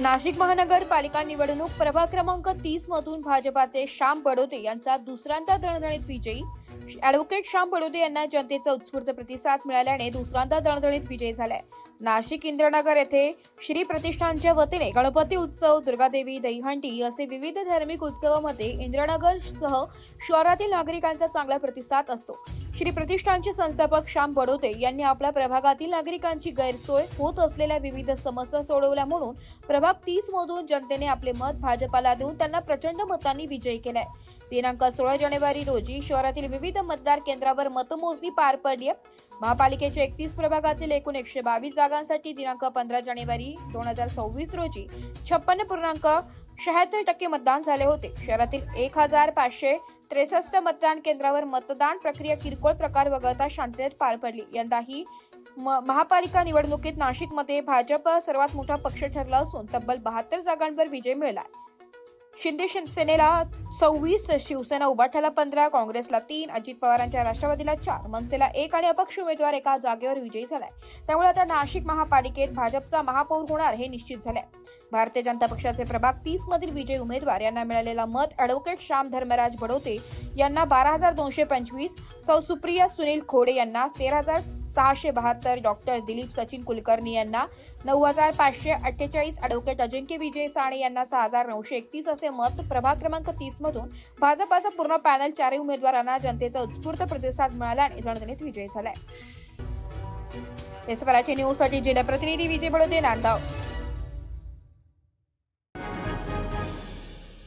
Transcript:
नाशिक महानगरपालिका निवडणूक प्रभाग क्रमांक 30 मधून भाजपाचे श्याम बडोदे यांचा दुसऱ्यांदा दणदणीत विजयी. ॲडव्होकेट श्याम बडोदे यांना जनतेचा उत्स्फूर्त प्रतिसाद मिळाल्याने दुसऱ्यांदा दणदणीत विजयी झालाय. नाशिक इंद्रनगर येथे श्री प्रतिष्ठानच्या वतीने गणपती उत्सव, दुर्गादेवी, दहीहंडी असे विविध धार्मिक उत्सवामध्ये इंद्रनगरसह शहरातील नागरिकांचा चांगला प्रतिसाद असतो. श्री प्रतिष्ठानचे संस्थापक श्याम बडोदे यांनी आपल्या प्रभागातील नागरिकांची गैरसोय होत असलेल्या विविध समस्या सोडवल्या म्हणून प्रभाग 30 मधून जनतेने आपले मत भाजपाला देऊन त्यांना प्रचंड मतांनी विजयी केलाय. दिनांक 16 जानेवारी रोजी शहरातील विविध मतदार केंद्रावर मतमोजणी पार पडली. महापालिकेच्या 31 प्रभागातील एकूण 122 जागांसाठी दिनांक 15 जानेवारी 2026 रोजी 56.76% मतदान झाले होते. शहरातील 1563 मतदान केंद्रावर मतदान प्रक्रिया किरकोळ प्रकार वगळता शांततेत पार पडली. यंदाही महापालिका निवडणुकीत नाशिकमध्ये भाजप सर्वात मोठा पक्ष ठरला असून तब्बल 72 जागांवर विजय मिळाला. शिंदे सेनेला 26, शिवसेना उभाठ्याला 15, काँग्रेसला 3, अजित पवारांच्या राष्ट्रवादीला 4, मनसेला 1 आणि अपक्ष उमेदवार एका जागेवर विजयी झालाय. त्यामुळे आता नाशिक महापालिकेत भाजपचा महापौर होणार हे निश्चित झाले. भारतीय जनता पक्षाचे प्रभाग 30 मधील विजयी उमेदवार यांना मिळालेला मत ॲडव्होकेट श्याम धर्मराज बडोदे यांना 12,225, सौ सुप्रिया सुनील खोडे यांना 13,672, डॉक्टर दिलीप सचिन कुलकर्णी यांना 9,548, ॲडव्होकेट अजिंक्य विजय साणे यांना 6,931 असे मत. प्रभाग क्रमांक 30 मधून भाजपाचा पूर्ण पॅनल 4 उमेदवारांना जनतेचा उत्स्फूर्त प्रतिसाद मिळाल्याने दणदणीत विजयी झालाय. एस मराठी न्यूजसाठी जिल्हा प्रतिनिधी विजय बडोदे, नांदगाव.